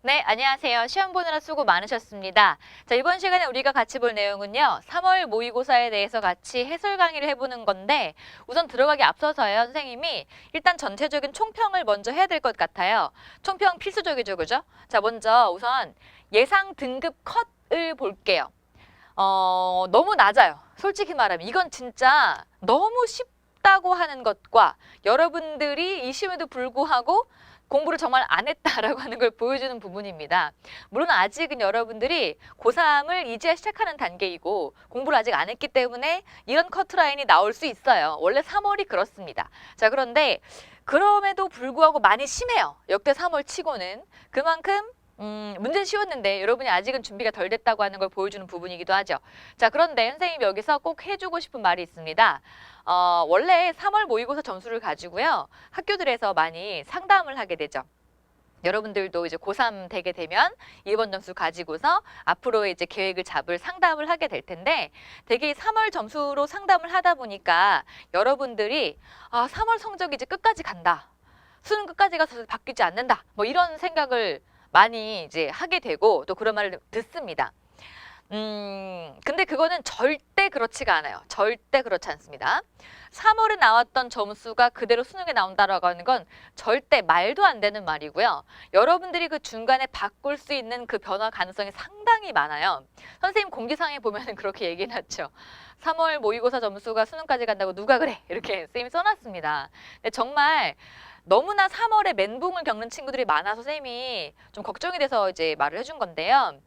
네, 안녕하세요. 시험 보느라 수고 많으셨습니다. 자, 이번 시간에 우리가 같이 볼 내용은요. 3월 모의고사에 대해서 같이 해설 강의를 해보는 건데 우선 들어가기 앞서서요. 선생님이 일단 전체적인 총평을 먼저 해야 될 것 같아요. 총평 필수적이죠, 그죠? 자, 먼저 우선 예상 등급 컷을 볼게요. 너무 낮아요. 솔직히 말하면 이건 진짜 너무 쉽다고 하는 것과 여러분들이 이 시험에도 불구하고 공부를 정말 안 했다라고 하는 걸 보여주는 부분입니다. 물론 아직은 여러분들이 고3을 이제 시작하는 단계이고 공부를 아직 안 했기 때문에 이런 커트라인이 나올 수 있어요. 원래 3월이 그렇습니다. 자, 그런데 그럼에도 불구하고 많이 심해요. 역대 3월 치고는. 그만큼 문제는 쉬웠는데 여러분이 아직은 준비가 덜 됐다고 하는 걸 보여주는 부분이기도 하죠. 자, 그런데 선생님이 여기서 꼭 해주고 싶은 말이 있습니다. 원래 3월 모의고사 점수를 가지고요. 학교들에서 많이 상담을 하게 되죠. 여러분들도 이제 고3 되게 되면 1번 점수 가지고서 앞으로 이제 계획을 잡을 상담을 하게 될 텐데 되게 3월 점수로 상담을 하다 보니까 여러분들이 3월 성적이 이제 끝까지 간다. 수능 끝까지 가서 바뀌지 않는다. 뭐 이런 생각을 많이 이제 하게 되고 또 그런 말을 듣습니다. 근데 그거는 절대 그렇지가 않아요. 절대 그렇지 않습니다. 3월에 나왔던 점수가 그대로 수능에 나온다라고 하는 건 절대 말도 안 되는 말이고요. 여러분들이 그 중간에 바꿀 수 있는 그 변화 가능성이 상당히 많아요. 선생님 공지사항에 보면은 그렇게 얘기해놨죠. 3월 모의고사 점수가 수능까지 간다고 누가 그래? 이렇게 선생님이 써놨습니다. 근데 정말 너무나 3월에 멘붕을 겪는 친구들이 많아서 선생님이 좀 걱정이 돼서 이제 말을 해준 건데요.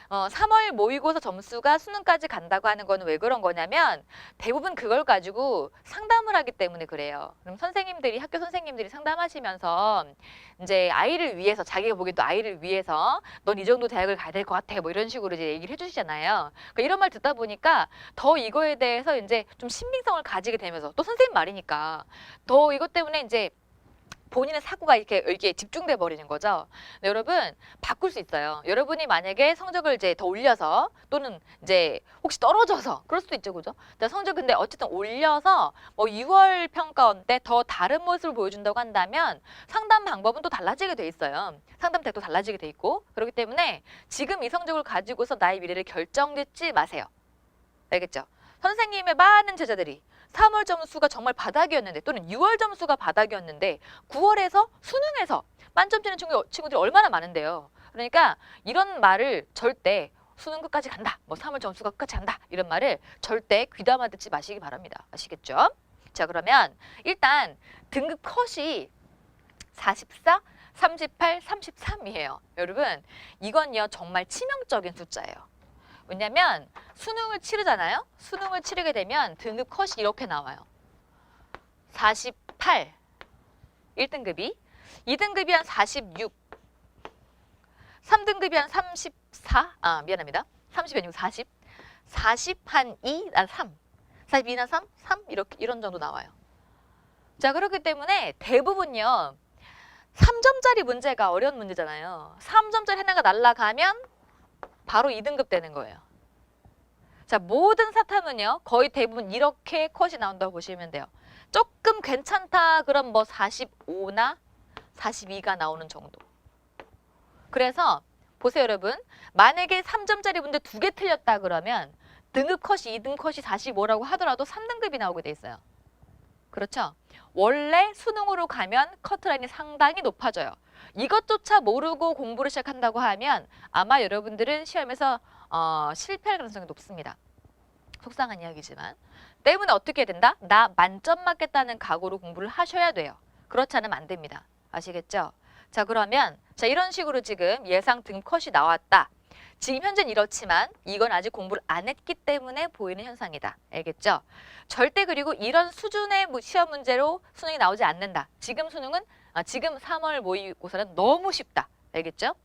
3월 모의고사 점수가 수능까지 간다고 하는 거는 왜 그런 거냐면 대부분 그걸 가지고 상담을 하기 때문에 그래요. 그럼 선생님들이 학교 선생님들이 상담하시면서 이제 아이를 위해서 자기가 보기에도 아이를 위해서 넌 이 정도 대학을 가야 될 것 같아 뭐 이런 식으로 이제 얘기를 해주시잖아요. 그러니까 이런 말 듣다 보니까 더 이거에 대해서 이제 좀 신빙성을 가지게 되면서 또 선생님 말이니까 더 이것 때문에 이제 본인의 사고가 이렇게 집중돼 버리는 거죠. 네, 여러분 바꿀 수 있어요. 여러분이 만약에 성적을 이제 더 올려서 또는 이제 혹시 떨어져서 그럴 수도 있죠, 그죠? 성적 근데 어쨌든 올려서 뭐 6월 평가원 때 더 다른 모습을 보여준다고 한다면 상담 방법은 또 달라지게 돼 있어요. 상담책도 달라지게 돼 있고 그렇기 때문에 지금 이 성적을 가지고서 나의 미래를 결정짓지 마세요. 알겠죠? 선생님의 많은 제자들이 3월 점수가 정말 바닥이었는데 또는 6월 점수가 바닥이었는데 9월에서 수능에서 만점 치는 친구들이 얼마나 많은데요. 그러니까 이런 말을 절대 수능 끝까지 간다. 뭐 3월 점수가 끝까지 간다. 이런 말을 절대 귀담아 듣지 마시기 바랍니다. 아시겠죠? 자, 그러면 일단 등급 컷이 44, 38, 33이에요. 여러분 이건요 정말 치명적인 숫자예요. 왜냐면 수능을 치르잖아요. 수능을 치르게 되면 등급 컷이 이렇게 나와요. 48, 1등급이. 2등급이 한 46, 3등급이 한 34, 미안합니다. 30이 아니고 40, 40 한 2, 난 3, 42나 3, 3 이렇게 이런 정도 나와요. 자, 그렇기 때문에 대부분요. 3점짜리 문제가 어려운 문제잖아요. 3점짜리 하나가 날아가면 바로 2등급 되는 거예요. 자, 모든 사탐은요. 거의 대부분 이렇게 컷이 나온다고 보시면 돼요. 조금 괜찮다 그럼 뭐 45나 42가 나오는 정도. 그래서 보세요, 여러분. 만약에 3점짜리 문제 2개 틀렸다 그러면 등급 컷이 2등 컷이 45라고 하더라도 3등급이 나오게 돼 있어요. 그렇죠? 원래 수능으로 가면 커트라인이 상당히 높아져요. 이것조차 모르고 공부를 시작한다고 하면 아마 여러분들은 시험에서 실패할 가능성이 높습니다. 속상한 이야기지만. 때문에 어떻게 해야 된다? 나 만점 맞겠다는 각오로 공부를 하셔야 돼요. 그렇지 않으면 안 됩니다. 아시겠죠? 자, 그러면 자 이런 식으로 지금 예상 등급 컷이 나왔다. 지금 현재는 이렇지만 이건 아직 공부를 안 했기 때문에 보이는 현상이다. 알겠죠? 절대 그리고 이런 수준의 시험 문제로 수능이 나오지 않는다. 지금 수능은 지금 3월 모의고사는 너무 쉽다. 알겠죠?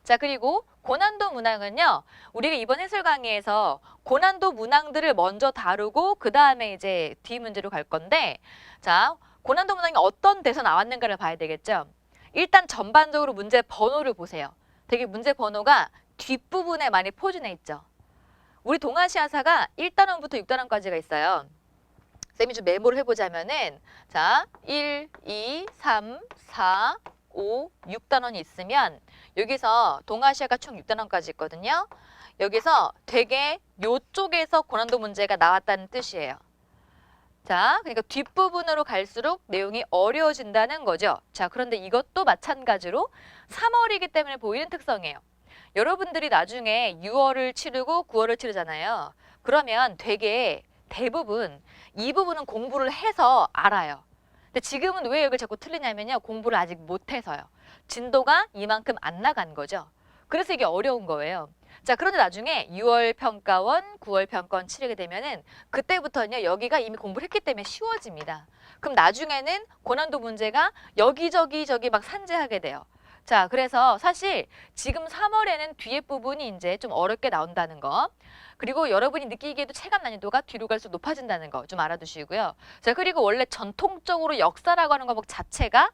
자, 그리고 고난도 문항은요. 우리가 이번 해설 강의에서 고난도 문항들을 먼저 다루고 그 다음에 이제 뒤 문제로 갈 건데 자, 고난도 문항이 어떤 데서 나왔는가를 봐야 되겠죠? 일단 전반적으로 문제 번호를 보세요. 되게 문제 번호가 뒷부분에 많이 포진해 있죠. 우리 동아시아사가 1단원부터 6단원까지가 있어요. 쌤이 좀 메모를 해보자면은 자 1, 2, 3, 4, 5, 6단원이 있으면 여기서 동아시아가 총 6단원까지 있거든요. 여기서 되게 요쪽에서 고난도 문제가 나왔다는 뜻이에요. 자, 그러니까 뒷부분으로 갈수록 내용이 어려워진다는 거죠. 자, 그런데 이것도 마찬가지로 3월이기 때문에 보이는 특성이에요. 여러분들이 나중에 6월을 치르고 9월을 치르잖아요. 그러면 되게 대부분 이 부분은 공부를 해서 알아요. 근데 지금은 왜 여기 자꾸 틀리냐면요. 공부를 아직 못해서요. 진도가 이만큼 안 나간 거죠. 그래서 이게 어려운 거예요. 자, 그런데 나중에 6월 평가원, 9월 평가원 치르게 되면은 그때부터는요. 여기가 이미 공부를 했기 때문에 쉬워집니다. 그럼 나중에는 고난도 문제가 여기저기 막 산재하게 돼요. 자, 그래서 사실 지금 3월에는 뒤에 부분이 이제 좀 어렵게 나온다는 거. 그리고 여러분이 느끼기에도 체감 난이도가 뒤로 갈수록 높아진다는 거 좀 알아두시고요. 자, 그리고 원래 전통적으로 역사라고 하는 과목 자체가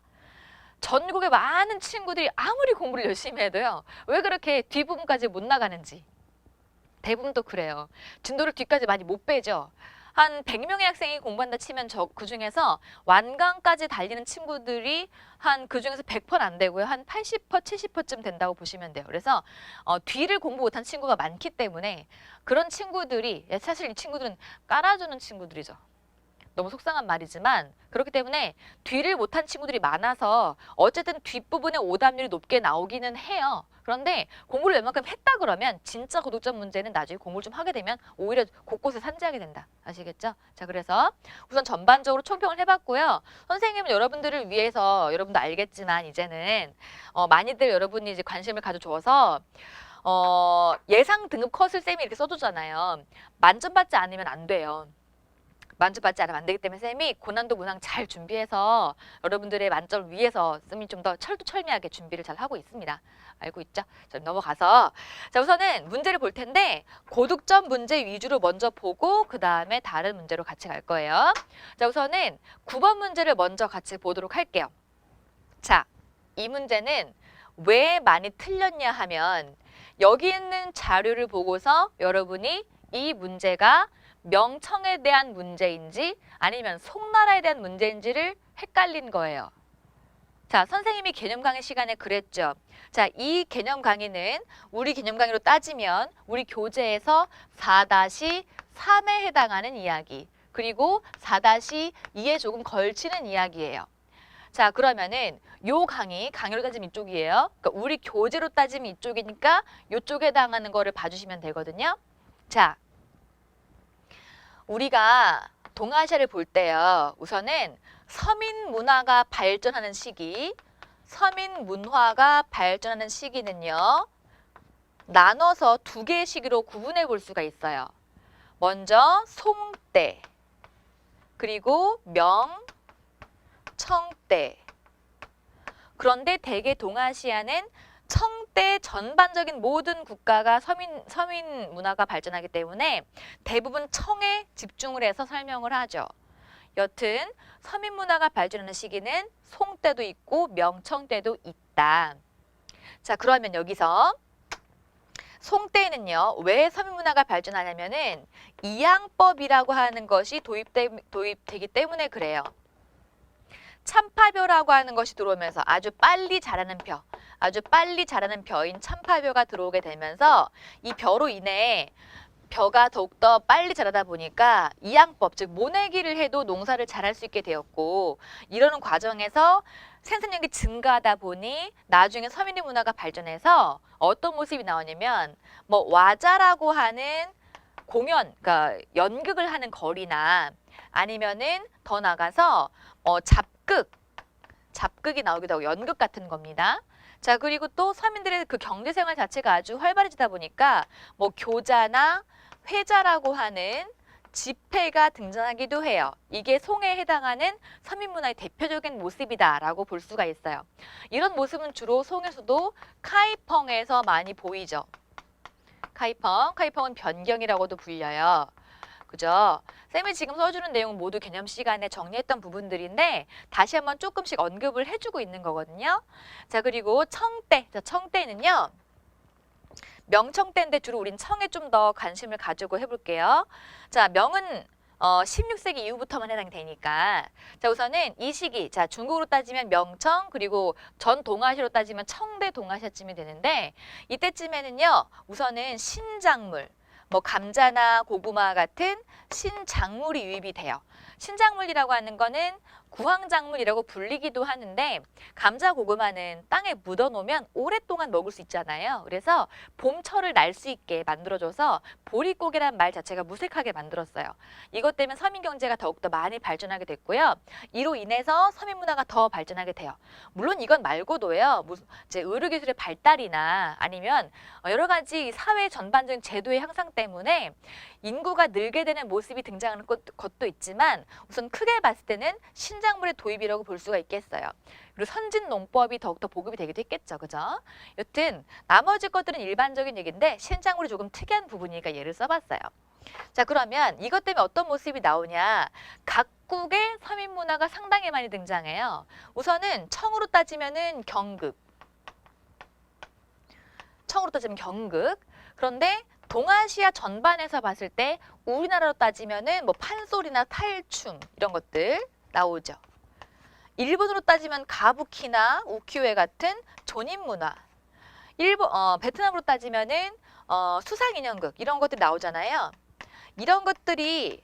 전국의 많은 친구들이 아무리 공부를 열심히 해도요. 왜 그렇게 뒷부분까지 못 나가는지. 대부분 또 그래요. 진도를 뒤까지 많이 못 빼죠. 한 100명의 학생이 공부한다 치면 그중에서 완강까지 달리는 친구들이 한 그중에서 100% 안 되고요. 한 80%, 70%쯤 된다고 보시면 돼요. 그래서 뒤를 공부 못한 친구가 많기 때문에 그런 친구들이 사실 이 친구들은 깔아주는 친구들이죠. 너무 속상한 말이지만 그렇기 때문에 뒤를 못한 친구들이 많아서 어쨌든 뒷부분에 오답률이 높게 나오기는 해요. 그런데 공부를 웬만큼 했다 그러면 진짜 고득점 문제는 나중에 공부를 좀 하게 되면 오히려 곳곳에 산재하게 된다. 아시겠죠? 자, 그래서 우선 전반적으로 총평을 해봤고요. 선생님은 여러분들을 위해서 여러분도 알겠지만 이제는 많이들 여러분이 이제 관심을 가져줘서 예상 등급 컷을 쌤이 이렇게 써주잖아요. 만점 받지 않으면 안 돼요. 만점받지 않으면 안 되기 때문에 쌤이 고난도 문항 잘 준비해서 여러분들의 만점을 위해서 쌤이 좀 더 철두철미하게 준비를 잘 하고 있습니다. 알고 있죠? 자, 넘어가서 자, 우선은 문제를 볼 텐데 고득점 문제 위주로 먼저 보고 그 다음에 다른 문제로 같이 갈 거예요. 자, 우선은 9번 문제를 먼저 같이 보도록 할게요. 자, 이 문제는 왜 많이 틀렸냐 하면 여기 있는 자료를 보고서 여러분이 이 문제가 명청에 대한 문제인지 아니면 송나라에 대한 문제인지를 헷갈린 거예요. 자, 선생님이 개념 강의 시간에 그랬죠. 자, 이 개념 강의는 우리 개념 강의로 따지면 우리 교재에서 4-3에 해당하는 이야기 그리고 4-2에 조금 걸치는 이야기예요. 자, 그러면은 요 강의로 따지면 이쪽이에요. 그러니까 우리 교재로 따지면 이쪽이니까 요쪽에 해당하는 거를 봐주시면 되거든요. 자, 우리가 동아시아를 볼 때요. 우선은 서민 문화가 발전하는 시기, 서민 문화가 발전하는 시기는요. 나눠서 두 개의 시기로 구분해 볼 수가 있어요. 먼저 송때, 그리고 명청때. 그런데 대개 동아시아는 청때 전반적인 모든 국가가 서민 문화가 발전하기 때문에 대부분 청에 집중을 해서 설명을 하죠. 여튼 서민 문화가 발전하는 시기는 송때도 있고 명청때도 있다. 자, 그러면 여기서 송때는요. 왜 서민 문화가 발전하냐면은 이양법이라고 하는 것이 도입되기 때문에 그래요. 참파벼라고 하는 것이 들어오면서 아주 빨리 자라는 벼인 참파벼가 들어오게 되면서 이 벼로 인해 벼가 더욱더 빨리 자라다 보니까 이양법, 즉 모내기를 해도 농사를 잘할 수 있게 되었고 이러는 과정에서 생산량이 증가하다 보니 나중에 서민의 문화가 발전해서 어떤 모습이 나오냐면 뭐 와자라고 하는 공연, 그러니까 연극을 하는 거리나 아니면은 더 나가서 잡극이 나오기도 하고 연극 같은 겁니다. 자, 그리고 또 서민들의 그 경제생활 자체가 아주 활발해지다 보니까 뭐 교자나 회자라고 하는 집회가 등장하기도 해요. 이게 송에 해당하는 서민문화의 대표적인 모습이다라고 볼 수가 있어요. 이런 모습은 주로 송에서도 카이펑에서 많이 보이죠. 카이펑은 변경이라고도 불려요. 그죠? 쌤이 지금 써주는 내용은 모두 개념 시간에 정리했던 부분들인데 다시 한번 조금씩 언급을 해주고 있는 거거든요. 자, 그리고 청때. 자, 청때는요. 명청때인데 주로 우린 청에 좀 더 관심을 가지고 해볼게요. 자, 명은 16세기 이후부터만 해당이 되니까. 자, 우선은 이 시기, 자, 중국으로 따지면 명청, 그리고 전 동아시아로 따지면 청대 동아시아쯤이 되는데, 이때쯤에는요, 우선은 신작물, 뭐 감자나 고구마 같은 신작물이 유입이 돼요. 신작물이라고 하는 거는 구황작물이라고 불리기도 하는데, 감자, 고구마는 땅에 묻어놓으면 오랫동안 먹을 수 있잖아요. 그래서 봄철을 날 수 있게 만들어줘서 보릿고개란 말 자체가 무색하게 만들었어요. 이것 때문에 서민 경제가 더욱더 많이 발전하게 됐고요. 이로 인해서 서민 문화가 더 발전하게 돼요. 물론 이건 말고도요. 이제 의료기술의 발달이나 아니면 여러 가지 사회 전반적인 제도의 향상 때문에 인구가 늘게 되는 모습이 등장하는 것도 있지만 우선 크게 봤을 때는 신작물의 도입이라고 볼 수가 있겠어요. 그리고 선진 농법이 더욱더 보급이 되기도 했겠죠. 그죠? 여튼 나머지 것들은 일반적인 얘기인데 신작물이 조금 특이한 부분이니까 예를 써봤어요. 자, 그러면 이것 때문에 어떤 모습이 나오냐. 각국의 서민 문화가 상당히 많이 등장해요. 우선은 청으로 따지면은 경극. 청으로 따지면 경극. 그런데 동아시아 전반에서 봤을 때 우리나라로 따지면은 뭐 판소리나 탈춤 이런 것들 나오죠. 일본으로 따지면 가부키나 우키우에 같은 조님 문화. 베트남으로 따지면은 수상인형극 이런 것들이 나오잖아요. 이런 것들이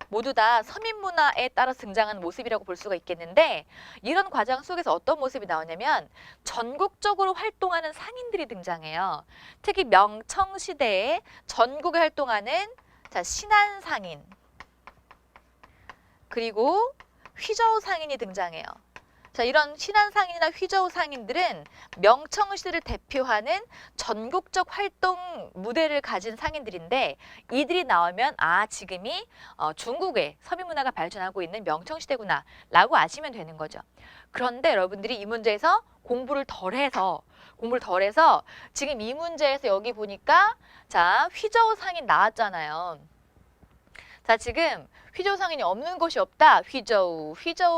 모두 다 서민 문화에 따라 등장하는 모습이라고 볼 수가 있겠는데 이런 과정 속에서 어떤 모습이 나오냐면 전국적으로 활동하는 상인들이 등장해요. 특히 명청 시대에 전국에 활동하는 신안 상인 그리고 휘저우 상인이 등장해요. 자, 이런 신안 상인이나 휘저우 상인들은 명청 시대를 대표하는 전국적 활동 무대를 가진 상인들인데 이들이 나오면 지금이 중국의 서민 문화가 발전하고 있는 명청 시대구나 라고 아시면 되는 거죠. 그런데 여러분들이 이 문제에서 공부를 덜 해서 지금 이 문제에서 여기 보니까 자, 휘저우 상인 나왔잖아요. 자, 지금 휘저우 상인이 없는 곳이 없다. 휘저우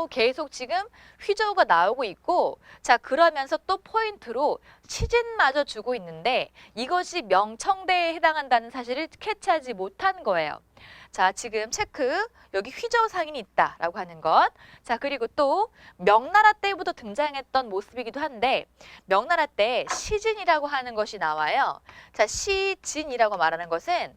계속 지금 휘저우가 나오고 있고 자, 그러면서 또 포인트로 시진마저 주고 있는데 이것이 명청대에 해당한다는 사실을 캐치하지 못한 거예요. 자, 지금 체크. 여기 휘저우 상인이 있다라고 하는 것. 자, 그리고 또 명나라 때부터 등장했던 모습이기도 한데 명나라 때 시진이라고 하는 것이 나와요. 자, 시진이라고 말하는 것은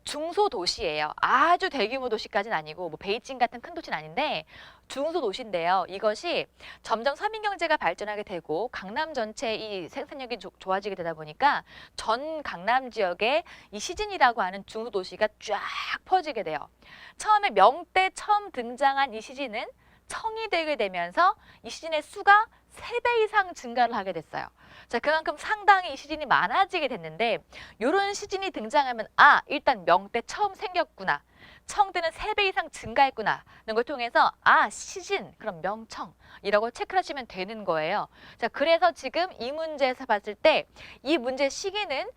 중소도시예요. 아주 대규모 도시까지는 아니고 뭐 베이징 같은 큰 도시는 아닌데 중소도시인데요. 이것이 점점 서민 경제가 발전하게 되고 강남 전체 이 생산력이 좋아지게 되다 보니까 전 강남 지역에 이 시진이라고 하는 중소도시가 쫙 퍼지게 돼요. 처음에 명 때 처음 등장한 이 시진은 청이 되게 되면서 이 시진의 수가 3배 이상 증가를 하게 됐어요. 자, 그만큼 상당히 이 시진이 많아지게 됐는데 이런 시진이 등장하면 일단 명 때 처음 생겼구나. 청 때는 3배 이상 증가했구나. 는 걸 통해서 시진, 그럼 명청이라고 체크를 하시면 되는 거예요. 자, 그래서 지금 이 문제에서 봤을 때 이 문제 시기는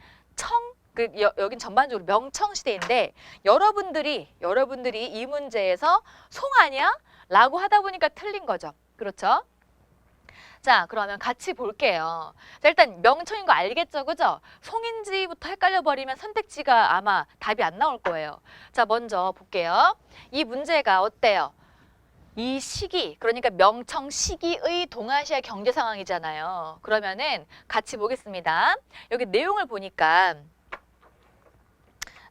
여긴 전반적으로 명청 시대인데 여러분들이 이 문제에서 송 아니야? 라고 하다 보니까 틀린 거죠. 그렇죠? 자, 그러면 같이 볼게요. 자, 일단 명청인 거 알겠죠? 그죠? 송인지부터 헷갈려 버리면 선택지가 아마 답이 안 나올 거예요. 자, 먼저 볼게요. 이 문제가 어때요? 이 시기, 그러니까 명청 시기의 동아시아 경제 상황이잖아요. 그러면은 같이 보겠습니다. 여기 내용을 보니까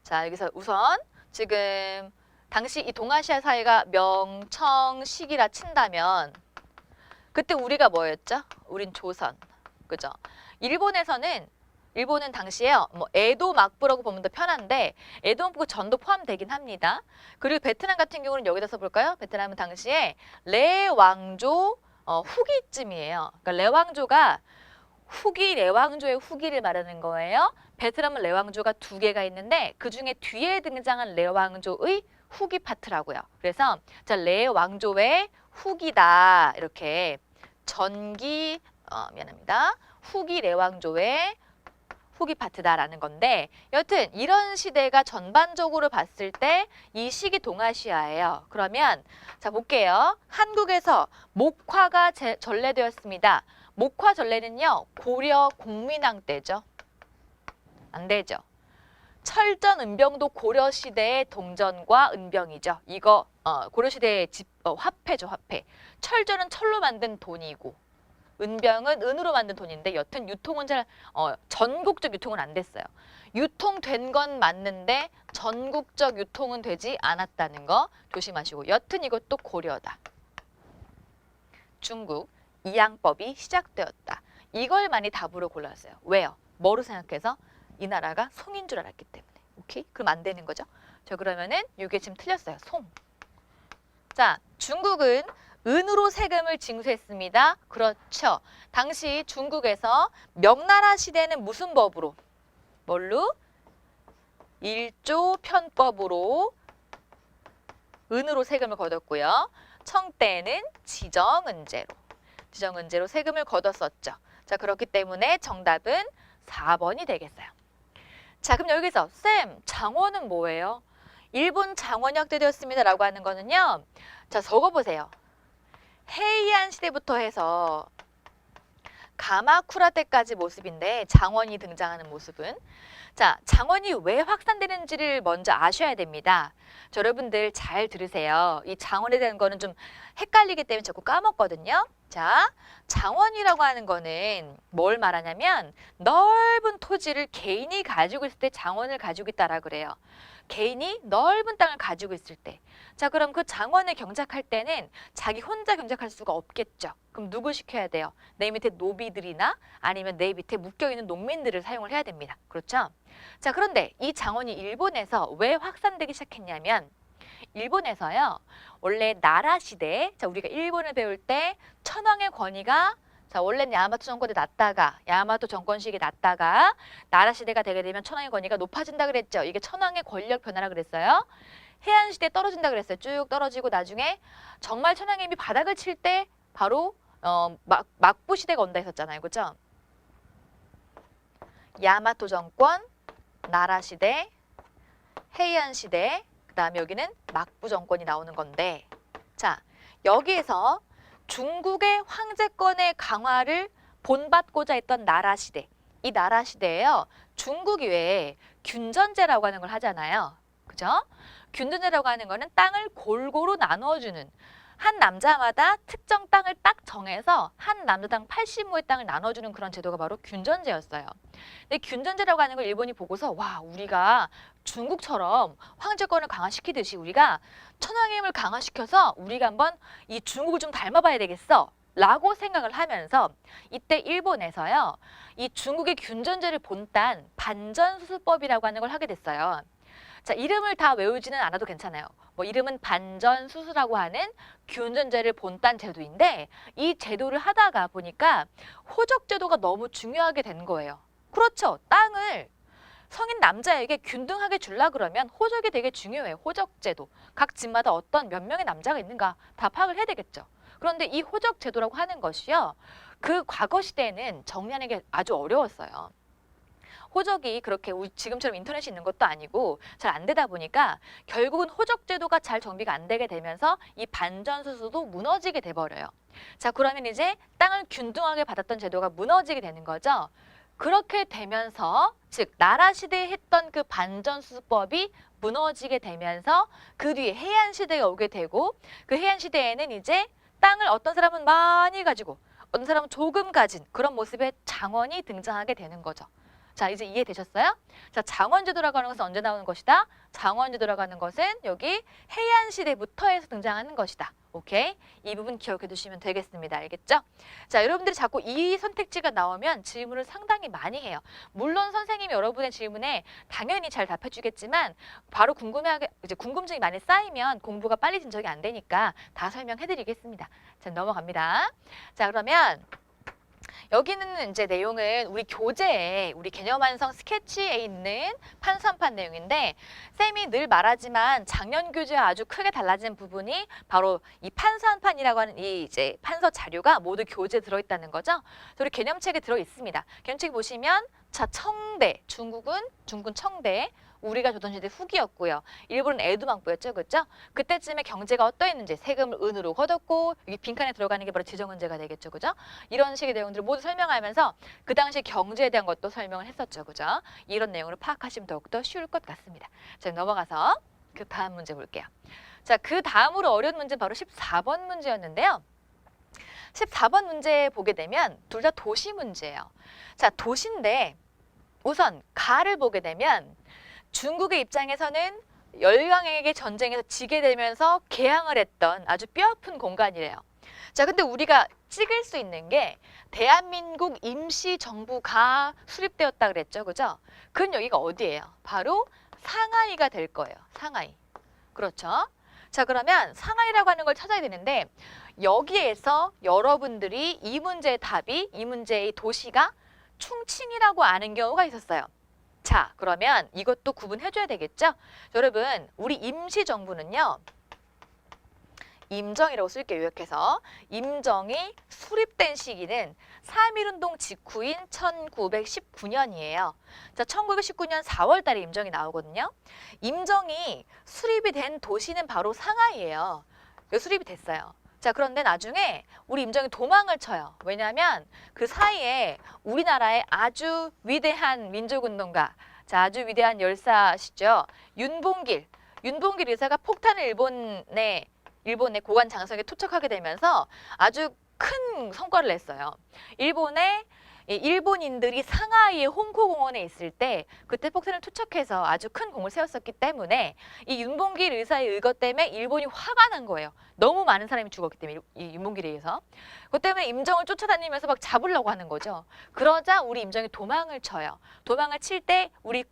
자, 여기서 우선 지금 당시 이 동아시아 사회가 명청 시기라 친다면 그때 우리가 뭐였죠? 우린 조선. 그죠? 일본은 당시에 뭐 에도 막부라고 보면 더 편한데 에도 막부 전도 포함되긴 합니다. 그리고 베트남 같은 경우는 여기다 써볼까요? 베트남은 당시에 레 왕조 후기쯤이에요. 그러니까 레 왕조가 레 왕조의 후기를 말하는 거예요. 베트남은 레 왕조가 2개가 있는데 그중에 뒤에 등장한 레 왕조의 후기 파트라고요. 그래서 자, 레 왕조의 후기다. 이렇게 미안합니다. 후기 레 왕조의 후기 파트다라는 건데 여튼 이런 시대가 전반적으로 봤을 때 이 시기 동아시아예요. 그러면 자, 볼게요. 한국에서 목화가 전래되었습니다. 목화 전래는요. 고려 공민왕 때죠. 안 되죠. 철전 은병도 고려시대의 동전과 은병이죠. 이거 고려시대의 화폐죠, 화폐. 철전은 철로 만든 돈이고 은병은 은으로 만든 돈인데 여튼 유통은 전국적 유통은 안 됐어요. 유통된 건 맞는데 전국적 유통은 되지 않았다는 거 조심하시고 여튼 이것도 고려다. 중국 이양법이 시작되었다. 이걸 많이 답으로 골랐어요. 왜요? 뭐로 생각해서? 이 나라가 송인 줄 알았기 때문에. 오케이? 그럼 안 되는 거죠. 자, 그러면은 이게 지금 틀렸어요. 송. 자, 중국은 은으로 세금을 징수했습니다. 그렇죠. 당시 중국에서 명나라 시대는 무슨 법으로? 뭘로? 일조 편법으로 은으로 세금을 거뒀고요. 청때는 지정은제로 세금을 거뒀었죠. 자, 그렇기 때문에 정답은 4번이 되겠어요. 자, 그럼 여기서 쌤, 장원은 뭐예요? 일본 장원이 확대되었습니다 라고 하는 거는요. 자, 적어보세요. 헤이안 시대부터 해서 가마쿠라 때까지 모습인데 장원이 등장하는 모습은 자, 장원이 왜 확산되는지를 먼저 아셔야 됩니다. 자, 여러분들 잘 들으세요. 이 장원에 대한 거는 좀 헷갈리기 때문에 자꾸 까먹거든요. 자, 장원이라고 하는 거는 뭘 말하냐면 넓은 토지를 개인이 가지고 있을 때 장원을 가지고 있다라 그래요. 개인이 넓은 땅을 가지고 있을 때. 자, 그럼 그 장원을 경작할 때는 자기 혼자 경작할 수가 없겠죠. 그럼 누구 시켜야 돼요? 내 밑에 노비들이나 아니면 내 밑에 묶여있는 농민들을 사용을 해야 됩니다. 그렇죠? 자, 그런데 이 장원이 일본에서 왜 확산되기 시작했냐면 일본에서요. 원래 나라 시대에 자, 우리가 일본을 배울 때 천황의 권위가 자, 원래는 야마토 정권이 났다가 야마토 정권 시기에 났다가 나라 시대가 되게 되면 천황의 권위가 높아진다 그랬죠. 이게 천황의 권력 변화라 그랬어요. 해안 시대 떨어진다 그랬어요. 쭉 떨어지고 나중에 정말 천황의 힘이 바닥을 칠 때 바로 막부 시대가 온다 했었잖아요. 그죠? 야마토 정권, 나라 시대, 해안 시대, 그다음에 여기는 막부 정권이 나오는 건데 자, 여기에서 중국의 황제권의 강화를 본받고자 했던 나라 시대. 이 나라 시대에요. 중국이 왜 균전제라고 하는 걸 하잖아요. 그죠? 균전제라고 하는 거는 땅을 골고루 나눠주는 한 남자마다 특정 땅을 딱 정해서 한 남자당 80모의 땅을 나눠주는 그런 제도가 바로 균전제였어요. 근데 균전제라고 하는 걸 일본이 보고서 와, 우리가 중국처럼 황제권을 강화시키듯이 우리가 천황의 힘을 강화시켜서 우리가 한번 이 중국을 좀 닮아봐야 되겠어 라고 생각을 하면서 이때 일본에서요. 이 중국의 균전제를 본딴 반전수수법이라고 하는 걸 하게 됐어요. 자, 이름을 다 외우지는 않아도 괜찮아요. 뭐 이름은 반전수수라고 하는 균전제를 본딴 제도인데 이 제도를 하다가 보니까 호적제도가 너무 중요하게 된 거예요. 그렇죠. 땅을 성인 남자에게 균등하게 주려 그러면 호적이 되게 중요해요. 호적제도. 각 집마다 어떤 몇 명의 남자가 있는가 다 파악을 해야 되겠죠. 그런데 이 호적제도라고 하는 것이요. 그 과거 시대에는 정리하는 게 아주 어려웠어요. 호적이 그렇게 지금처럼 인터넷이 있는 것도 아니고 잘 안 되다 보니까 결국은 호적제도가 잘 정비가 안 되게 되면서 이 반전수수도 무너지게 돼버려요. 자, 그러면 이제 땅을 균등하게 받았던 제도가 무너지게 되는 거죠. 그렇게 되면서 즉 나라 시대에 했던 그 반전수수법이 무너지게 되면서 그 뒤에 해안 시대가 오게 되고 그 해안 시대에는 이제 땅을 어떤 사람은 많이 가지고 어떤 사람은 조금 가진 그런 모습의 장원이 등장하게 되는 거죠. 자, 이제 이해되셨어요? 자, 장원제도라고 하는 것은 언제 나오는 것이다? 장원제도라고 하는 것은 여기 해안 시대부터 해서 등장하는 것이다. 오케이? 이 부분 기억해 두시면 되겠습니다. 알겠죠? 자, 여러분들이 자꾸 이 선택지가 나오면 질문을 상당히 많이 해요. 물론 선생님이 여러분의 질문에 당연히 잘 답해 주겠지만 바로 궁금증이 많이 쌓이면 공부가 빨리 진척이 안 되니까 다 설명해 드리겠습니다. 자, 넘어갑니다. 자, 그러면 여기는 이제 내용은 우리 교재에 우리 개념 완성 스케치에 있는 판서판 내용인데 쌤이 늘 말하지만 작년 교재와 아주 크게 달라진 부분이 바로 이 판서판이라고 하는 이 이제 판서 자료가 모두 교재에 들어있다는 거죠. 우리 개념책에 들어 있습니다. 개념책 보시면 자, 청대 중국은 청대 우리가 조선시대 후기였고요. 일본은 에도망부였죠. 그렇죠? 그때쯤에 경제가 어떠했는지 세금을 은으로 걷었고 여기 빈칸에 들어가는 게 바로 지정은제가 되겠죠. 그죠? 이런 식의 내용들을 모두 설명하면서 그 당시 경제에 대한 것도 설명을 했었죠. 그죠? 이런 내용을 파악하시면 더욱더 쉬울 것 같습니다. 자, 넘어가서 그 다음 문제 볼게요. 자, 그 다음으로 어려운 문제는 바로 14번 문제였는데요. 14번 문제 보게 되면 둘 다 도시 문제예요. 자, 도시인데 우선 가를 보게 되면 중국의 입장에서는 열강에게 전쟁에서 지게 되면서 개항을 했던 아주 뼈아픈 공간이래요. 자, 근데 우리가 찍을 수 있는 게 대한민국 임시정부가 수립되었다 그랬죠. 그죠? 그럼 여기가 어디예요? 바로 상하이가 될 거예요. 상하이. 그렇죠? 자, 그러면 상하이라고 하는 걸 찾아야 되는데 여기에서 여러분들이 이 문제의 답이 이 문제의 도시가 충칭이라고 아는 경우가 있었어요. 자, 그러면 이것도 구분해줘야 되겠죠? 여러분, 우리 임시정부는요. 임정이라고 쓸게요. 요약해서. 임정이 수립된 시기는 3.1운동 직후인 1919년이에요. 자, 1919년 4월 달에 임정이 나오거든요. 임정이 수립이 된 도시는 바로 상하이예요. 수립이 됐어요. 자, 그런데 나중에 우리 임정이 도망을 쳐요. 왜냐하면 그 사이에 우리나라의 아주 위대한 민족운동가, 자, 아주 위대한 열사시죠. 윤봉길 의사가 폭탄을 일본의 고관 장성에 투척하게 되면서 아주 큰 성과를 냈어요. 일본인들이 상하이의 홍코공원에 있을 때 그때 폭탄을 투척해서 아주 큰 공을 세웠었기 때문에 이 윤봉길 의사의 의거 때문에 일본이 화가 난 거예요. 너무 많은 사람이 죽었기 때문에 이 윤봉길에 의해서. 그것 때문에 임정을 쫓아다니면서 막 잡으려고 하는 거죠. 그러자 우리 임정이 도망을 쳐요. 도망을 칠 때 우리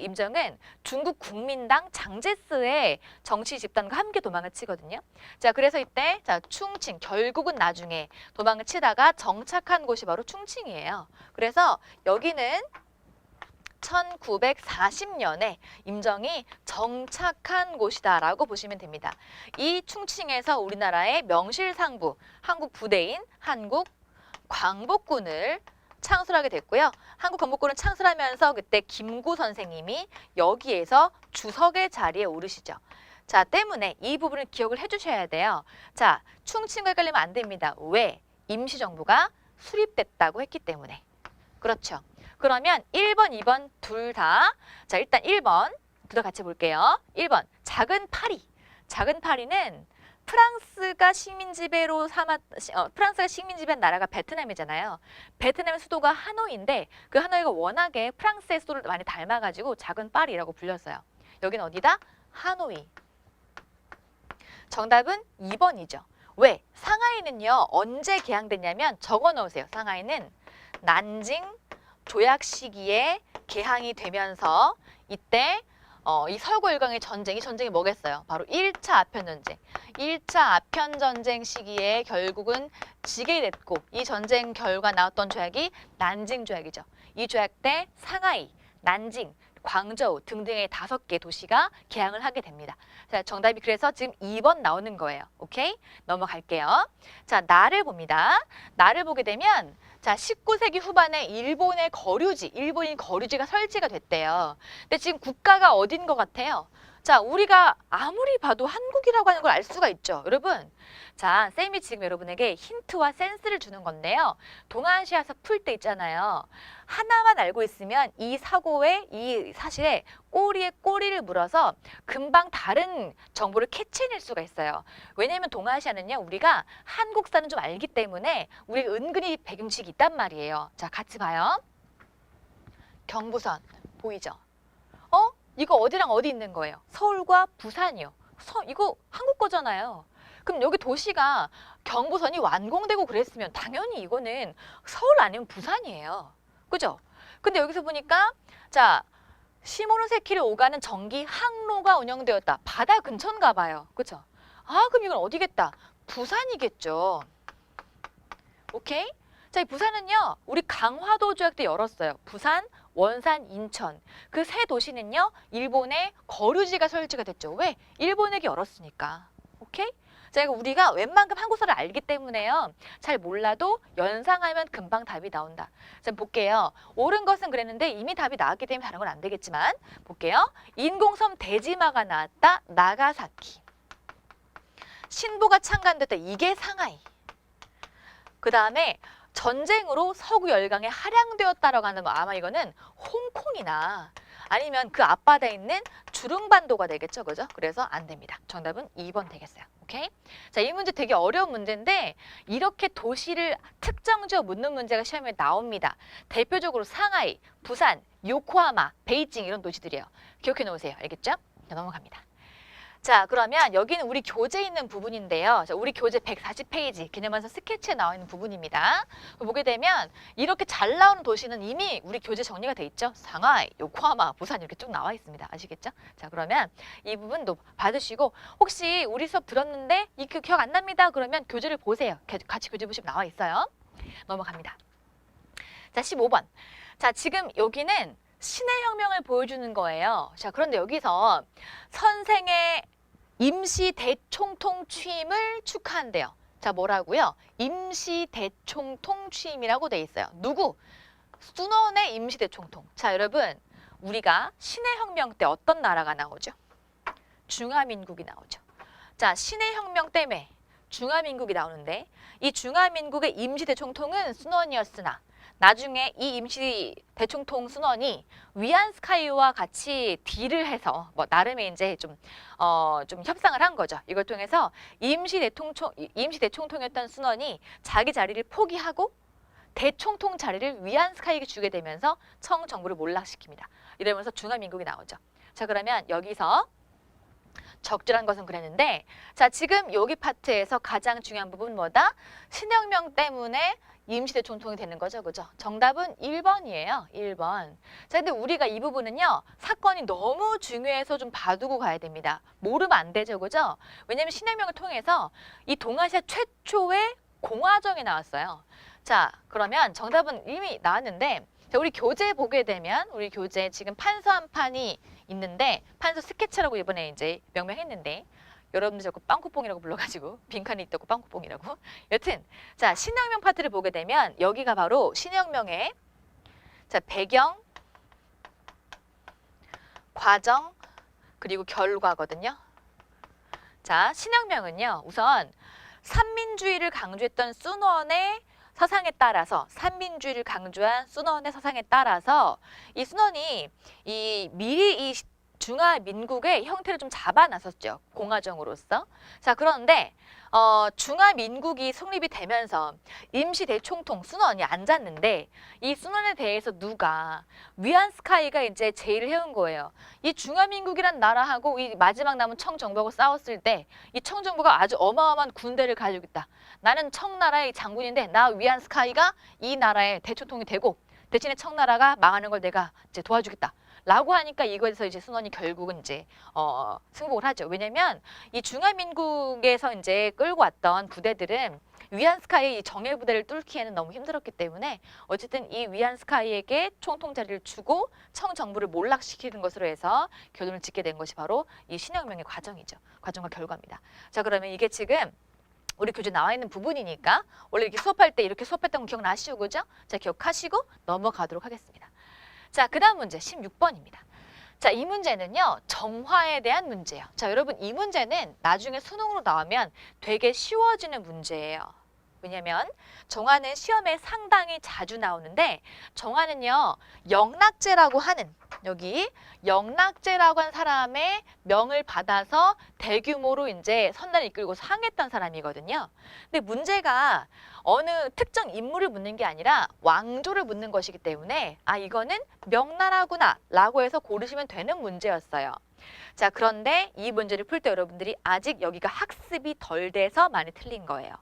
임정은 중국 국민당 장제스의 정치 집단과 함께 도망을 치거든요. 자, 그래서 이때 자, 충칭 결국은 나중에 도망을 치다가 정착한 곳이 바로 충칭이에요. 그래서 여기는 1940년에 임정이 정착한 곳이다라고 보시면 됩니다. 이 충칭에서 우리나라의 명실상부 한국 부대인 한국 광복군을 창설하게 됐고요. 한국 광복군을 창설하면서 그때 김구 선생님이 여기에서 주석의 자리에 오르시죠. 자, 때문에 이 부분을 기억을 해주셔야 돼요. 자, 충칭과 헷갈리면 안 됩니다. 왜? 임시정부가 수립됐다고 했기 때문에. 그렇죠. 그러면 1번, 2번 둘 다. 자, 일단 1번 둘 다 같이 볼게요. 1번 작은 파리. 작은 파리는 프랑스가 식민지배한 나라가 베트남이잖아요. 베트남의 수도가 하노이인데 그 하노이가 워낙에 프랑스의 수도를 많이 닮아가지고 작은 파리라고 불렸어요. 여기는 어디다? 하노이. 정답은 2번이죠. 왜? 상하이는요. 언제 개항됐냐면 적어 넣으세요. 상하이는 난징 조약 시기에 개항이 되면서 이때 이 설고일강의 이 전쟁이 뭐겠어요? 바로 1차 아편전쟁. 1차 아편전쟁 시기에 결국은 지게 됐고 이 전쟁 결과 나왔던 조약이 난징 조약이죠. 이 조약 때 상하이, 난징, 광저우 등등의 5개 도시가 개항을 하게 됩니다. 자, 정답이 그래서 지금 2번 나오는 거예요. 오케이? 넘어갈게요. 자, 나를 봅니다. 나를 보게 되면 자, 19세기 후반에 일본인 거류지가 설치가 됐대요. 근데 지금 국가가 어딘 것 같아요? 자, 우리가 아무리 봐도 한국이라고 하는 걸 알 수가 있죠. 여러분, 자, 쌤이 지금 여러분에게 힌트와 센스를 주는 건데요. 동아시아에서 풀 때 있잖아요. 하나만 알고 있으면 이 사실에 꼬리에 꼬리를 물어서 금방 다른 정보를 캐치해낼 수가 있어요. 왜냐하면 동아시아는요. 우리가 한국사는 좀 알기 때문에 우리가 은근히 배경식이 있단 말이에요. 자, 같이 봐요. 경부선 보이죠? 이거 어디랑 어디 있는 거예요? 서울과 부산이요. 이거 한국 거잖아요. 그럼 여기 도시가 경부선이 완공되고 그랬으면 당연히 이거는 서울 아니면 부산이에요. 그죠? 근데 여기서 보니까 자, 시모노세키를 오가는 전기 항로가 운영되었다. 바다 근처인가 봐요. 그죠? 아, 그럼 이건 어디겠다? 부산이겠죠. 오케이? 자, 이 부산은요. 우리 강화도 조약 때 열었어요. 부산, 원산, 인천. 그 세 도시는요. 일본의 거류지가 설치가 됐죠. 왜? 일본에게 열었으니까. 오케이? 자, 이거 우리가 웬만큼 한국사를 알기 때문에요. 잘 몰라도 연상하면 금방 답이 나온다. 자, 볼게요. 옳은 것은 그랬는데 이미 답이 나왔기 때문에 다른 건 안 되겠지만 볼게요. 인공섬 대지마가 나왔다. 나가사키. 신보가 창간됐다. 이게 상하이. 그 다음에 전쟁으로 서구 열강에 할양되었다라고 하는 거 아마 이거는 홍콩이나 아니면 그 앞바다에 있는 주릉반도가 되겠죠. 그죠? 그래서 안 됩니다. 정답은 2번 되겠어요. 오케이? 자, 이 문제 되게 어려운 문제인데 이렇게 도시를 특정 지어 묻는 문제가 시험에 나옵니다. 대표적으로 상하이, 부산, 요코하마, 베이징 이런 도시들이에요. 기억해 놓으세요. 알겠죠? 자, 넘어갑니다. 자, 그러면 여기는 우리 교재에 있는 부분인데요. 자, 우리 교재 140페이지 기념안서 스케치에 나와 있는 부분입니다. 보게 되면 이렇게 잘 나오는 도시는 이미 우리 교재 정리가 돼 있죠. 상하이, 요코하마, 부산 이렇게 쭉 나와 있습니다. 아시겠죠? 자, 그러면 이 부분도 받으시고 혹시 우리 수업 들었는데 이 기억 안 납니다. 그러면 교재를 보세요. 같이 교재 보시면 나와 있어요. 넘어갑니다. 자, 15번. 자, 지금 여기는 신의 혁명을 보여주는 거예요. 자, 그런데 여기서 선생의 임시 대총통 취임을 축하한대요. 자, 뭐라고요? 임시 대총통 취임이라고 돼 있어요. 누구? 순원의 임시 대총통. 자, 여러분, 우리가 신의 혁명 때 어떤 나라가 나오죠? 중화민국이 나오죠. 자, 신의 혁명 때문에 중화민국이 나오는데 이 중화민국의 임시 대총통은 순원이었으나 나중에 이 임시 대총통 순원이 위안스카이와 같이 딜을 해서 뭐 나름의 이제 좀 협상을 한 거죠. 이걸 통해서 임시 대총통이었던 순원이 자기 자리를 포기하고 대총통 자리를 위안스카이에게 주게 되면서 청정부를 몰락시킵니다. 이러면서 중화민국이 나오죠. 자, 그러면 여기서 적절한 것은 그랬는데 자, 지금 여기 파트에서 가장 중요한 부분 뭐다? 신혁명 때문에 임시대총통이 되는 거죠. 그죠? 정답은 1번이에요. 1번. 자, 근데 우리가 이 부분은요. 사건이 너무 중요해서 좀 봐두고 가야 됩니다. 모르면 안 되죠. 그죠? 왜냐면 신혁명을 통해서 이 동아시아 최초의 공화정이 나왔어요. 자, 그러면 정답은 이미 나왔는데 자, 우리 교재 보게 되면 우리 교재 지금 판서 한 판이 있는데 판서 스케치라고 이번에 이제 명명했는데 여러분들 자꾸 빵꾸뽕이라고 불러가지고 빈칸이 있다고 빵꾸뽕이라고. 여튼 자, 신혁명 파트를 보게 되면 여기가 바로 신혁명의 자, 배경, 과정, 그리고 결과거든요. 자, 신혁명은요. 우선 삼민주의를 강조했던 순원의 서상에 따라서 삼민주의를 강조한 순원의 서상에 따라서 이 순원이 미리 이 중화민국의 형태를 좀 잡아놨었죠. 공화정으로서. 자, 그런데 중화민국이 성립이 되면서 임시대총통 순원이 앉았는데 이 순원에 대해서 누가 위안스카이가 이제 제의를 해온 거예요. 이 중화민국이란 나라하고 이 마지막 남은 청정부하고 싸웠을 때 이 청정부가 아주 어마어마한 군대를 가지고 있다. 나는 청나라의 장군인데 나 위안스카이가 이 나라의 대총통이 되고 대신에 청나라가 망하는 걸 내가 이제 도와주겠다. 라고 하니까 이거에서 이제 순원이 결국은 이제 승복을 하죠. 왜냐면 이 중화민국에서 이제 끌고 왔던 부대들은 위안스카이의 정예 부대를 뚫기에는 너무 힘들었기 때문에 어쨌든 이 위안스카이에게 총통 자리를 주고 청정부를 몰락시키는 것으로 해서 결론을 짓게 된 것이 바로 이 신혁명의 과정이죠. 과정과 결과입니다. 자, 그러면 이게 지금 우리 교재 나와 있는 부분이니까 원래 이렇게 수업할 때 이렇게 수업했던 거 기억나시죠? 그죠? 자, 기억하시고 넘어가도록 하겠습니다. 자, 그 다음 문제 16번입니다. 자, 이 문제는요. 정화에 대한 문제예요. 자, 여러분 이 문제는 나중에 수능으로 나오면 되게 쉬워지는 문제예요. 왜냐면 정화는 시험에 상당히 자주 나오는데 정화는요. 영락제라고 하는 여기 영락제라고 한 사람의 명을 받아서 대규모로 이제 선단을 이끌고 상했던 사람이거든요. 근데 문제가 어느 특정 인물을 묻는 게 아니라 왕조를 묻는 것이기 때문에 아, 이거는 명나라구나 라고 해서 고르시면 되는 문제였어요. 자, 그런데 이 문제를 풀 때 여러분들이 아직 여기가 학습이 덜 돼서 많이 틀린 거예요.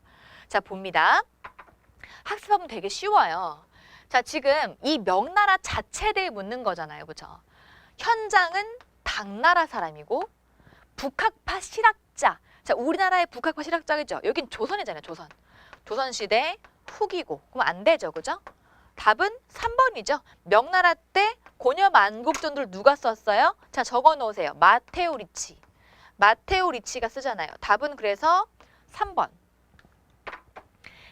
자, 봅니다. 학습하면 되게 쉬워요. 자, 지금 이 명나라 자체를 묻는 거잖아요. 그죠? 현장은 당나라 사람이고 북학파 실학자. 자, 우리나라의 북학파 실학자겠죠? 여긴 조선이잖아요. 조선. 조선시대 후기고. 그럼 안 되죠. 그죠? 답은 3번이죠. 명나라 때 고려 만국전도를 누가 썼어요? 자, 적어 놓으세요. 마테오 리치. 마테오 리치가 쓰잖아요. 답은 그래서 3번.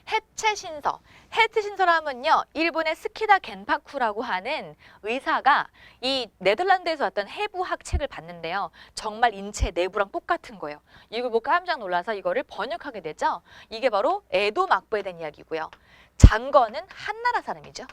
해체 신서. 해체 신서라면요, 일본의 스키다 겐파쿠라고 하는 의사가 이 네덜란드에서 왔던 해부학 책을 봤는데요. 정말 인체 내부랑 똑같은 거예요. 이걸 보고 깜짝 놀라서 이거를 번역하게 되죠. 이게 바로 에도 막부에 대한 이야기고요. 장거는 한나라 사람이죠.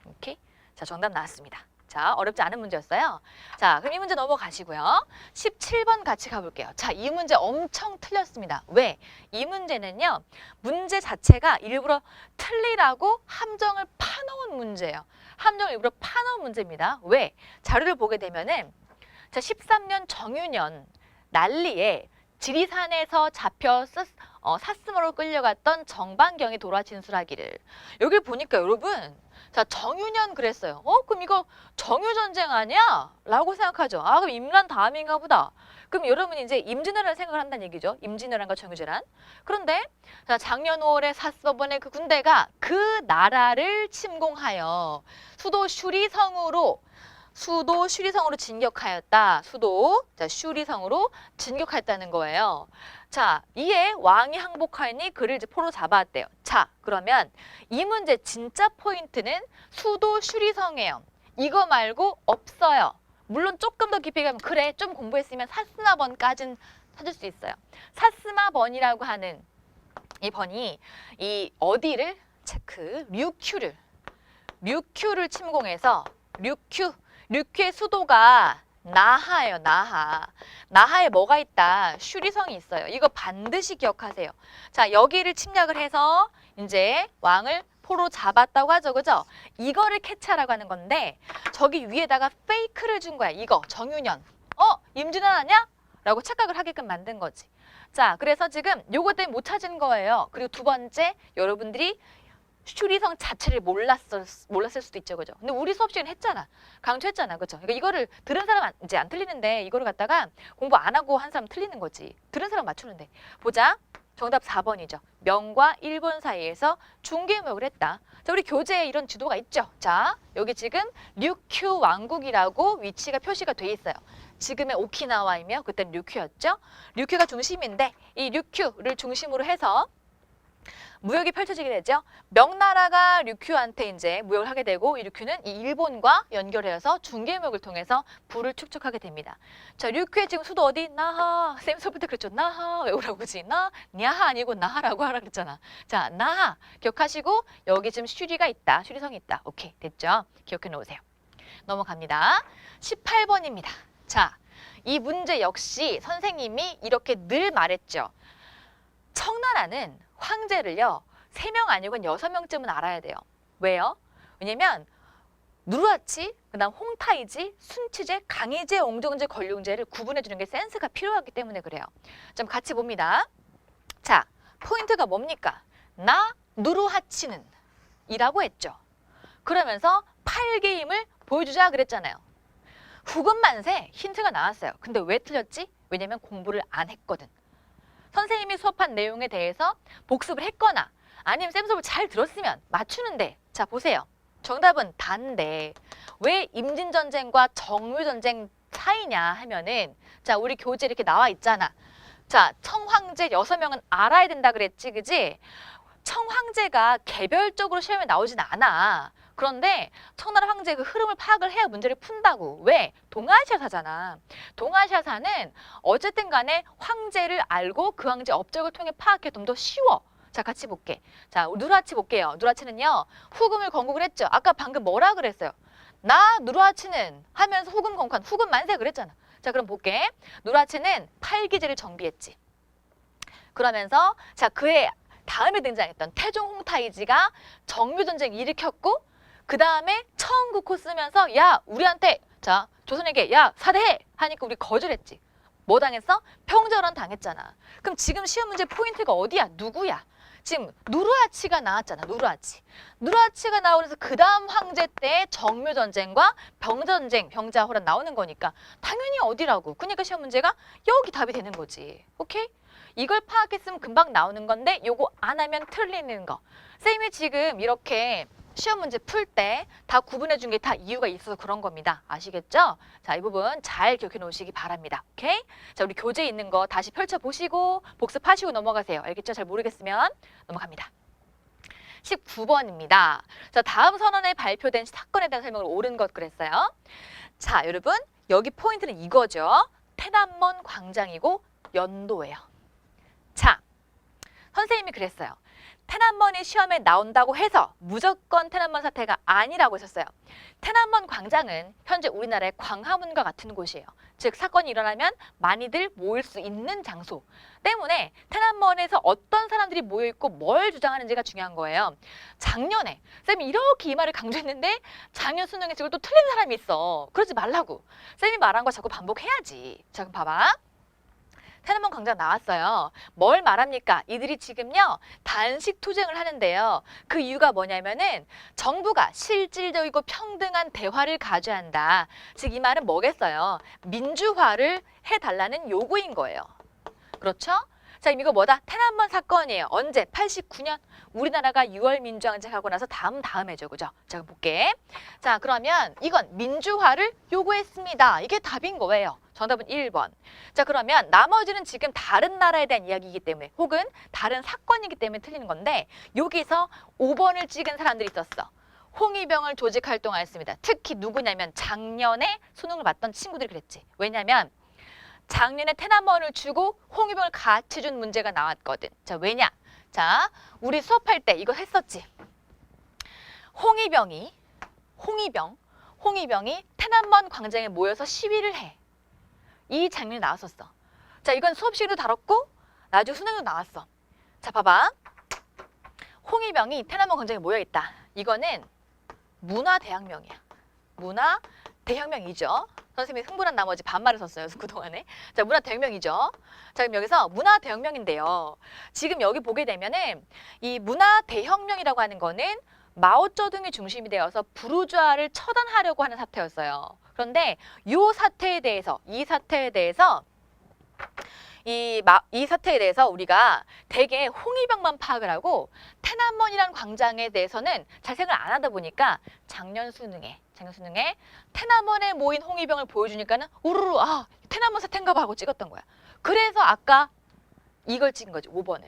오케이. 자, 정답 나왔습니다. 자, 어렵지 않은 문제였어요. 자, 그럼 이 문제 넘어가시고요. 17번 같이 가볼게요. 자, 이 문제 엄청 틀렸습니다. 왜? 이 문제는요, 문제 자체가 일부러 틀리라고 함정을 파놓은 문제예요. 함정을 일부러 파놓은 문제입니다. 왜? 자료를 보게 되면은, 자, 13년 정유년 난리에 지리산에서 잡혀 사슴으로 끌려갔던 정반경이 돌아 진술하기를. 여기 보니까 여러분, 자, 정유년 그랬어요. 그럼 이거 정유전쟁 아니야? 라고 생각하죠. 아, 그럼 임란 다음인가 보다. 그럼 여러분이 이제 임진왜란을 생각을 한다는 얘기죠. 임진왜란과 정유재란. 그런데 자, 작년 5월에 사스버번의 그 군대가 그 나라를 침공하여 수도 슈리성으로 진격하였다. 자, 슈리성으로 진격했다는 거예요. 자, 이에 왕이 항복하니 그를 이제 포로 잡아왔대요. 자, 그러면 이 문제 진짜 포인트는 수도 슈리성이에요. 이거 말고 없어요. 물론 조금 더 깊이 가면 그래, 좀 공부했으면 사스마번까지는 찾을 수 있어요. 사스마번이라고 하는 이 번이 이 어디를 체크, 류큐를 침공해서 류큐의 수도가 나하예요. 나하에 뭐가 있다? 슈리성이 있어요. 이거 반드시 기억하세요. 자, 여기를 침략을 해서 이제 왕을 포로 잡았다고 하죠. 그죠? 이거를 캐치하라고 하는 건데 저기 위에다가 페이크를 준 거야. 이거 정유년. 임진왜란 아니야? 라고 착각을 하게끔 만든 거지. 자, 그래서 지금 요거 때문에 못 찾은 거예요. 그리고 두 번째, 여러분들이 슈리성 자체를 몰랐을 수도 있죠, 그죠? 근데 우리 수업 시간에 했잖아, 강조했잖아, 그죠? 그러니까 이거를 들은 사람 이제 안 틀리는데 이거를 갖다가 공부 안 하고 한 사람 틀리는 거지. 들은 사람 맞추는데. 보자, 정답 4번이죠. 명과 일본 사이에서 중개무역을 했다. 자, 우리 교재에 이런 지도가 있죠. 자, 여기 지금 류큐 왕국이라고 위치가 표시가 돼 있어요. 지금의 오키나와이며 그때는 류큐였죠. 류큐가 중심인데 이 류큐를 중심으로 해서 무역이 펼쳐지게 되죠. 명나라가 류큐한테 이제 무역을 하게 되고 이 류큐는 이 일본과 연결해서 중개무역을 통해서 부를 축적하게 됩니다. 자, 류큐의 지금 수도 어디? 나하. 쌤 수업부터 그랬죠. 나하 외우라고 그지? 냐하 아니고 나하라고 하라 그랬잖아. 자, 나하 기억하시고 여기 지금 슈리가 있다. 슈리성이 있다. 오케이, 됐죠? 기억해 놓으세요. 넘어갑니다. 18번입니다. 자, 이 문제 역시 선생님이 이렇게 늘 말했죠. 청나라는 황제를요, 3명 아니고 6명쯤은 알아야 돼요. 왜요? 왜냐면 누르하치, 그다음 홍타이지, 순치제, 강희제, 옹정제, 권룡제를 구분해 주는 게 센스가 필요하기 때문에 그래요. 좀 같이 봅니다. 자, 포인트가 뭡니까? 나 누르하치는 이라고 했죠. 그러면서 8개임을 보여주자 그랬잖아요. 후금만세 힌트가 나왔어요. 근데 왜 틀렸지? 왜냐면 공부를 안 했거든. 선생님이 수업한 내용에 대해서 복습을 했거나 아니면 쌤 수업을 잘 들었으면 맞추는데, 자, 보세요. 정답은 단데 왜 임진전쟁과 정유전쟁 차이냐 하면은, 자, 우리 교재 이렇게 나와 있잖아. 자, 청황제 6명은 알아야 된다 그랬지, 그지? 청황제가 개별적으로 시험에 나오진 않아. 그런데 청나라 황제의 그 흐름을 파악을 해야 문제를 푼다고. 왜? 동아시아사잖아. 동아시아사는 어쨌든 간에 황제를 알고 그 황제 업적을 통해 파악해 좀 더 쉬워. 자, 같이 볼게. 자, 누르하치 볼게요. 누르하치는요, 후금을 건국을 했죠. 아까 방금 뭐라 그랬어요? 나 누르하치는 하면서 후금 건국한 후금 만세 그랬잖아. 자, 그럼 볼게. 누르하치는 팔기제를 정비했지. 그러면서 자, 그의 다음에 등장했던 태종 홍타이지가 정유전쟁 일으켰고, 그 다음에 청국호 쓰면서 야, 우리한테, 자, 조선에게 야, 사대해 하니까 우리 거절했지. 뭐 당했어? 평전원 당했잖아. 그럼 지금 시험 문제 포인트가 어디야? 누구야? 지금 누르하치가 나왔잖아. 누르하치가 나오면서 그 다음 황제 때 정묘전쟁과 병전쟁, 병자호란 나오는 거니까 당연히 어디라고. 그러니까 시험 문제가 여기 답이 되는 거지. 오케이? 이걸 파악했으면 금방 나오는 건데 요거 안 하면 틀리는 거. 쌤이 지금 이렇게 시험 문제 풀 때 다 구분해 준 게 다 이유가 있어서 그런 겁니다. 아시겠죠? 자, 이 부분 잘 기억해 놓으시기 바랍니다. 오케이? 자, 우리 교재에 있는 거 다시 펼쳐 보시고 복습하시고 넘어가세요. 알겠죠? 잘 모르겠으면 넘어갑니다. 19번입니다. 자, 다음 선언에 발표된 사건에 대한 설명을 옳은 것 그랬어요. 자, 여러분 여기 포인트는 이거죠.天安門 광장이고 연도예요. 자, 선생님이 그랬어요.天安門이 시험에 나온다고 해서 무조건天安門 사태가 아니라고 했었어요.天安門 광장은 현재 우리나라의 광화문과 같은 곳이에요. 즉 사건이 일어나면 많이들 모일 수 있는 장소 때문에天安門에서 어떤 사람들이 모여있고 뭘 주장하는지가 중요한 거예요. 작년에 쌤이 이렇게 이 말을 강조했는데 작년 수능에서 이걸 또 틀린 사람이 있어. 그러지 말라고. 쌤이 말한 거 자꾸 반복해야지. 자, 그럼 봐봐.天安門 광장 나왔어요. 뭘 말합니까? 이들이 지금요 단식 투쟁을 하는데요. 그 이유가 뭐냐면은 정부가 실질적이고 평등한 대화를 가져야 한다. 즉 이 말은 뭐겠어요? 민주화를 해달라는 요구인 거예요. 그렇죠? 자, 이거 뭐다?天安門 사건이에요. 언제? 89년. 우리나라가 6월 민주항쟁하고 나서 다음해죠. 그죠? 자, 볼게. 자, 그러면 이건 민주화를 요구했습니다. 이게 답인 거예요. 정답은 1번. 자, 그러면 나머지는 지금 다른 나라에 대한 이야기이기 때문에 혹은 다른 사건이기 때문에 틀리는 건데 여기서 5번을 찍은 사람들이 있었어. 홍위병을 조직 활동하였습니다. 특히 누구냐면 작년에 수능을 봤던 친구들이 그랬지. 왜냐면 작년에天安門을 주고 홍위병을 같이 준 문제가 나왔거든. 자, 왜냐? 자, 우리 수업할 때 이거 했었지. 홍위병이天安門 광장에 모여서 시위를 해. 이 장면이 나왔었어. 자, 이건 수업 시간도 다뤘고 나중에 수능도 나왔어. 자, 봐봐. 홍위병이天安門 광장에 모여있다. 이거는 문화대혁명이야. 문화대혁명이죠. 선생님이 흥분한 나머지 반말을 썼어요. 그동안에. 자, 문화대혁명이죠. 자, 그럼 여기서 문화대혁명인데요. 지금 여기 보게 되면은 이 문화대혁명이라고 하는 거는 마오쩌둥이 중심이 되어서 부르주아를 처단하려고 하는 사태였어요. 그런데 이 사태에 대해서 우리가 되게 홍위병만 파악을 하고天安門이라는 광장에 대해서는 잘 생각을 안 하다 보니까 작년 수능에天安門에 모인 홍위병을 보여주니까는 우르르天安門 사태인가 봐 하고 찍었던 거야. 그래서 아까 이걸 찍은 거지. 5번을.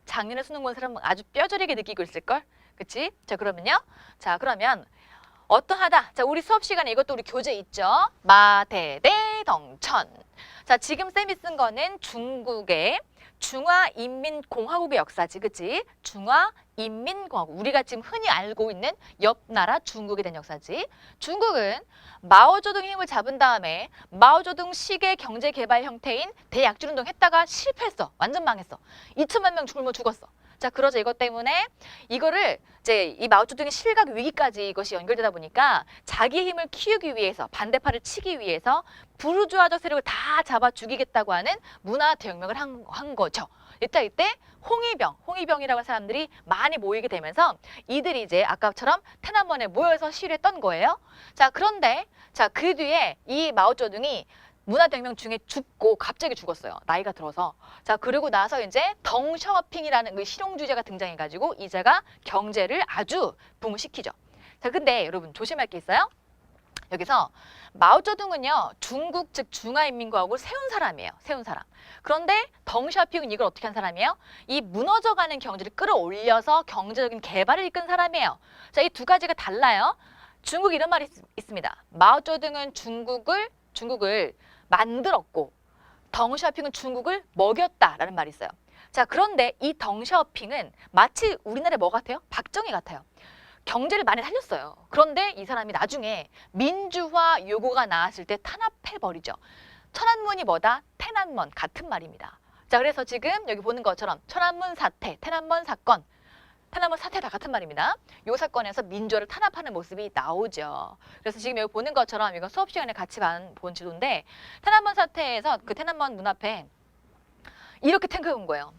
작년에 수능 본 사람은 아주 뼈저리게 느끼고 있을걸? 그치? 자, 그러면요. 자, 그러면 어떠하다. 자, 우리 수업 시간에 이것도 우리 교재 있죠? 마대대덩천. 자, 지금 쌤이 쓴 거는 중국의 중화인민공화국의 역사지, 그치? 중화인민공화국. 우리가 지금 흔히 알고 있는 옆 나라 중국에 대한 역사지. 중국은 마오쩌둥 힘을 잡은 다음에 마오쩌둥 식의 경제 개발 형태인 대약주운동 했다가 실패했어. 완전 망했어. 2천만 명 굶어 죽었어. 자, 그러자 이것 때문에 이거를 이제 이 마오쩌둥의 실각 위기까지 이것이 연결되다 보니까 자기의 힘을 키우기 위해서 반대파를 치기 위해서 부르주아적 세력을 다 잡아 죽이겠다고 하는 문화 대혁명을 한 거죠. 이때 홍위병이라고 하는 사람들이 많이 모이게 되면서 이들이 이제 아까처럼天安門에 모여서 시위했던 거예요. 자, 그런데 자, 그 뒤에 이 마오쩌둥이 문화대혁명 중에 갑자기 죽었어요. 나이가 들어서. 자, 그리고 나서 이제 덩샤오핑이라는 그 실용주의자가 등장해가지고 이자가 경제를 아주 붕시키죠. 자, 근데 여러분 조심할 게 있어요. 여기서 마오쩌둥은요, 중국 즉 중화인민공화국을 세운 사람이에요. 세운 사람. 그런데 덩샤오핑은 이걸 어떻게 한 사람이에요? 이 무너져가는 경제를 끌어올려서 경제적인 개발을 이끈 사람이에요. 자, 이 두 가지가 달라요. 중국 이런 말이 있습니다. 마오쩌둥은 중국을 만들었고 덩샤오핑은 중국을 먹였다라는 말이 있어요. 자, 그런데 이 덩샤오핑은 마치 우리나라의 뭐 같아요? 박정희 같아요. 경제를 많이 살렸어요. 그런데 이 사람이 나중에 민주화 요구가 나왔을 때 탄압해버리죠. 천안문이 뭐다?天安門 같은 말입니다. 자, 그래서 지금 여기 보는 것처럼 천안문 사태,天安門 사건,天安門 사태 다 같은 말입니다. 이 사건에서 민주화를 탄압하는 모습이 나오죠. 그래서 지금 여기 보는 것처럼 이건 수업 시간에 같이 본 지도인데天安門 사태에서 그天安門문 앞에 이렇게 탱크가 온 거예요.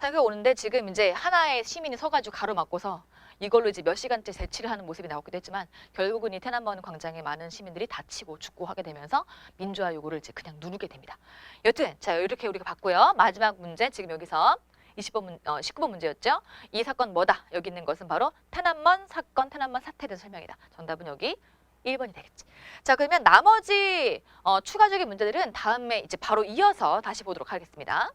탱크가 오는데 지금 이제 하나의 시민이 서가지고 가로막고서 이걸로 이제 몇 시간째 대치를 하는 모습이 나오기도 했지만 결국은 이天安門 광장에 많은 시민들이 다치고 죽고 하게 되면서 민주화 요구를 이제 그냥 누르게 됩니다. 여튼 자, 이렇게 우리가 봤고요. 마지막 문제 지금 여기서 20번 19번 문제였죠. 이 사건 뭐다? 여기 있는 것은 바로 태난먼 사건, 태난먼 사태에 대한 설명이다. 정답은 여기 1번이 되겠지. 자, 그러면 나머지 추가적인 문제들은 다음에 이제 바로 이어서 다시 보도록 하겠습니다.